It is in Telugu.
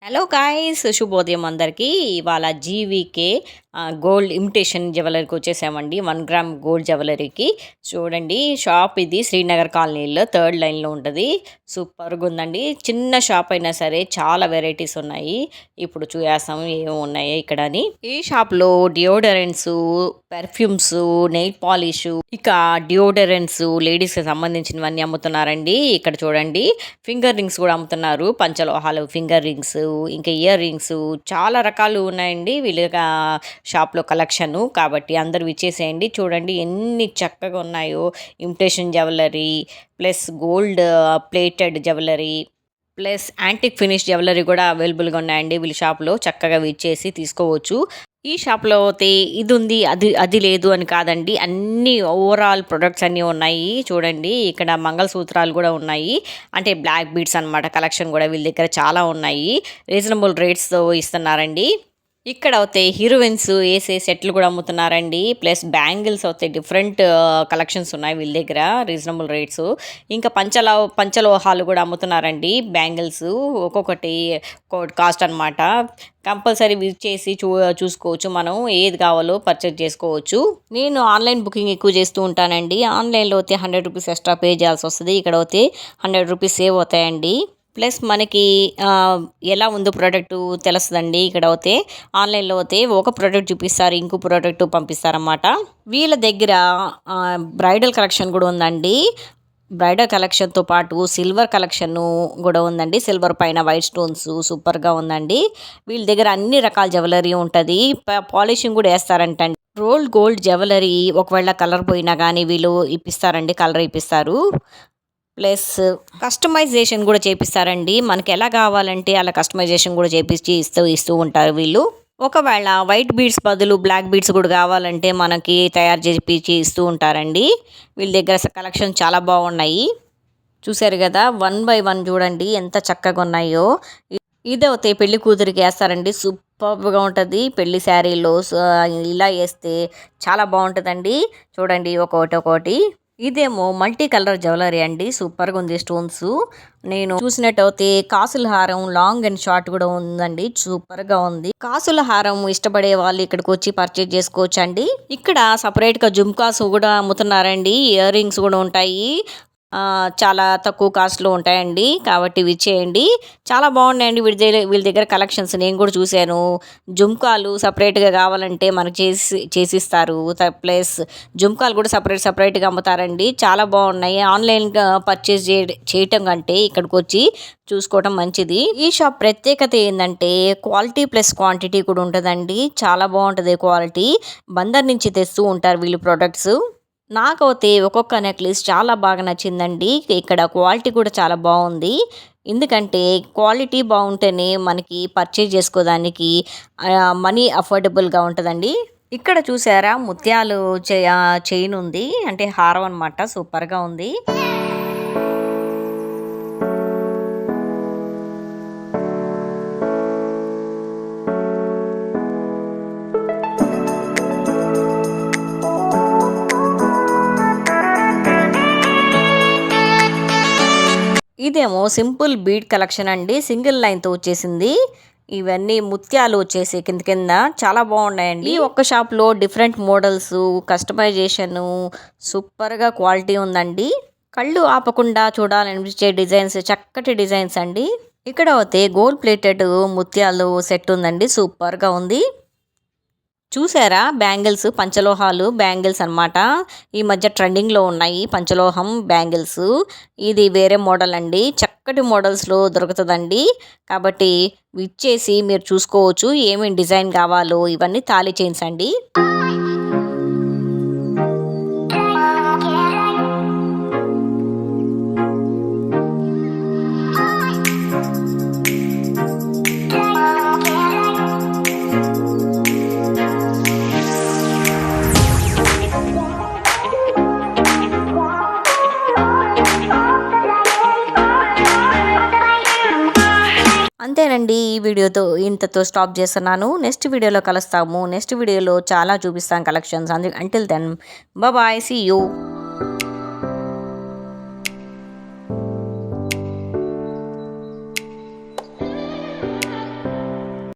హలో గాయ్స్, శుభోదయం అందరికీ. ఇవాళ జీవీకే గోల్డ్ ఇమిటేషన్ జ్యువెలరీకి వచ్చేసామండి. 1 గ్రామ్ గోల్డ్ జ్యువెలరీకి. చూడండి, షాప్ ఇది శ్రీనగర్ కాలనీలో 3rd లైన్లో ఉంటుంది. సూపర్గా ఉందండి. చిన్న షాప్ అయినా సరే చాలా వెరైటీస్ ఉన్నాయి. ఇప్పుడు చూసేస్తాము ఏమి ఉన్నాయి ఇక్కడ అని. ఈ షాప్లో డియోడరెంట్స్, పెర్ఫ్యూమ్స్, నెయిల్ పాలిష్, ఇక డియోడరెంట్స్ లేడీస్కి సంబంధించినవన్నీ అమ్ముతున్నారండి. ఇక్కడ చూడండి, ఫింగర్ రింగ్స్ కూడా అమ్ముతున్నారు. పంచలోహాలు ఫింగర్ రింగ్స్, ఇంకా ఇయర్ రింగ్స్, చాలా రకాలు ఉన్నాయండి వీళ్ళ షాప్లో కలెక్షను. కాబట్టి అందరూ విచ్చేసేయండి. చూడండి ఎన్ని చక్కగా ఉన్నాయో. Imitation jewellery plus gold plated jewellery plus antique finish jewellery కూడా అవైలబుల్గా ఉన్నాయండి వీళ్ళ షాప్లో. చక్కగా విచ్చేసి తీసుకోవచ్చు. ఈ షాప్లో అయితే ఇది ఉంది, అది లేదు అని కాదండి. అన్ని ఓవరాల్ ప్రొడక్ట్స్ అన్నీ ఉన్నాయి. చూడండి, ఇక్కడ మంగళసూత్రాలు కూడా ఉన్నాయి. అంటే బ్లాక్ బీడ్స్ అనమాట. కలెక్షన్ కూడా వీళ్ళ దగ్గర చాలా ఉన్నాయి. రీజనబుల్ రేట్స్తో ఇస్తున్నారండి. ఇక్కడ అయితే హీరోయిన్స్ వేసే సెట్లు కూడా అమ్ముతున్నారండి. ప్లస్ బ్యాంగిల్స్ అయితే డిఫరెంట్ కలెక్షన్స్ ఉన్నాయి వీళ్ళ దగ్గర, రీజనబుల్ రేట్స్. ఇంకా పంచలోహాలు కూడా అమ్ముతున్నారండి. బ్యాంగిల్స్ ఒక్కొక్కటి కాస్ట్ అనమాట. కంపల్సరీ విజిట్ చేసి చూసుకోవచ్చు. మనం ఏది కావాలో పర్చేజ్ చేసుకోవచ్చు. నేను ఆన్లైన్ బుకింగ్ ఎక్కువ చేస్తూ ఉంటానండి. ఆన్లైన్లో అయితే 100 రూపీస్ ఎక్స్ట్రా పే చేయాల్సి వస్తుంది. ఇక్కడ అయితే 100 రూపీస్ సేవ్ అవుతాయండి. ప్లస్ మనకి ఎలా ఉందో ప్రోడక్ట్ తెలుస్తుందండి. ఇక్కడ అయితే ఆన్లైన్లో అయితే ఒక ప్రోడక్ట్ చూపిస్తారు, ఇంకో ప్రోడక్ట్ పంపిస్తారన్నమాట. వీళ్ళ దగ్గర బ్రైడల్ కలెక్షన్ కూడా ఉందండి. బ్రైడల్ కలెక్షన్తో పాటు సిల్వర్ కలెక్షన్ కూడా ఉందండి. సిల్వర్ పైన వైట్ స్టోన్స్ సూపర్గా ఉందండి. వీళ్ళ దగ్గర అన్ని రకాల జ్యువెలరీ ఉంటుంది. పాలిషింగ్ కూడా వేస్తారంటండి. రోల్డ్ గోల్డ్ జ్యువెలరీ ఒకవేళ కలర్ పోయినా కానీ వీళ్ళు ఇప్పిస్తారండి, కలర్ ఇప్పిస్తారు. ప్లస్ కస్టమైజేషన్ కూడా చేపిస్తారండి. మనకి ఎలా కావాలంటే అలా కస్టమైజేషన్ కూడా చేపించి ఇస్తూ ఉంటారు వీళ్ళు. ఒకవేళ వైట్ బీడ్స్ బదులు బ్లాక్ బీడ్స్ కూడా కావాలంటే మనకి తయారు చేపించి ఇస్తూ ఉంటారండి. వీళ్ళ దగ్గర కలెక్షన్ చాలా బాగున్నాయి. చూసారు కదా, 1 by 1 చూడండి ఎంత చక్కగా ఉన్నాయో. ఇదైతే పెళ్లి కూతురికి వేస్తారండి. సూపర్గా ఉంటుంది. పెళ్లి శారీలో ఇలా వేస్తే చాలా బాగుంటుందండి. చూడండి ఒక్కొక్కటి. ఇదేమో మల్టీ కలర్ జ్యువెలరీ అండి. సూపర్గా ఉంది. స్టోన్స్ నేను చూసినట్టయితే కాసుల హారం లాంగ్ అండ్ షార్ట్ కూడా ఉందండి. సూపర్గా ఉంది. కాసుల హారం ఇష్టపడే వాళ్ళు ఇక్కడికి వచ్చి పర్చేజ్ చేసుకోవచ్చు అండి. ఇక్కడ సపరేట్గా జుమ్కాస్ కూడా అమ్ముతున్నారండి. ఇయర్ రింగ్స్ కూడా ఉంటాయి. చాలా తక్కువ కాస్ట్లో ఉంటాయండి. కాబట్టి విచ్చేయండి. చాలా బాగున్నాయండి వీళ్ళ దగ్గర కలెక్షన్స్. నేను కూడా చూశాను. జుమ్కాలు సపరేట్గా కావాలంటే మనకు చేసిస్తారు. ప్లస్ జుమ్కాలు కూడా సపరేట్గా అమ్ముతారండి. చాలా బాగున్నాయి. ఆన్లైన్గా పర్చేజ్ చేయటం కంటే ఇక్కడికి వచ్చి చూసుకోవటం మంచిది. ఈ షాప్ ప్రత్యేకత ఏంటంటే క్వాలిటీ ప్లస్ క్వాంటిటీ కూడా ఉంటుందండి. చాలా బాగుంటుంది క్వాలిటీ. బందర్ నుంచి తెస్తూ ఉంటారు వీళ్ళు ప్రొడక్ట్స్. నాకైతే ఒక్కొక్క నెక్లెస్ చాలా బాగా నచ్చిందండి. ఇక్కడ క్వాలిటీ కూడా చాలా బాగుంది. ఎందుకంటే క్వాలిటీ బాగుంటేనే మనకి పర్చేజ్ చేసుకోవడానికి మనీ అఫోర్డబుల్గా ఉంటుందండి. ఇక్కడ చూసారా, ముత్యాలు చైన్ ఉంది, అంటే హారం అనమాట. సూపర్గా ఉంది. ఇదేమో సింపుల్ బీడ్ కలెక్షన్ అండి. సింగిల్ లైన్తో వచ్చేసింది. ఇవన్నీ ముత్యాలు వచ్చేసి కింద చాలా బాగున్నాయండి. ఒక్క షాప్లో డిఫరెంట్ మోడల్స్, కస్టమైజేషను, సూపర్గా క్వాలిటీ ఉందండి. కళ్ళు ఆపకుండా చూడాలనిపించే డిజైన్స్, చక్కటి డిజైన్స్ అండి. ఇక్కడ అయితే గోల్డ్ ప్లేటెడ్ ముత్యాలు సెట్ ఉందండి. సూపర్గా ఉంది. చూసారా, బ్యాంగిల్స్, పంచలోహాలు బ్యాంగిల్స్ అనమాట. ఈ మధ్య ట్రెండింగ్లో ఉన్నాయి పంచలోహం బ్యాంగిల్స్. ఇది వేరే మోడల్ అండి. చక్కటి మోడల్స్లో దొరుకుతుందండి. కాబట్టి విచ్చేసి మీరు చూసుకోవచ్చు ఏమేమి డిజైన్ కావాలో. ఇవన్నీ తాళి చైన్స్ అండి. అంతేనండి. ఈ వీడియోతో ఇంతతో స్టాప్ చేస్తున్నాను. నెక్స్ట్ వీడియోలో కలుస్తాము. నెక్స్ట్ వీడియోలో చాలా చూపిస్తాను collections. Until then bye, see you.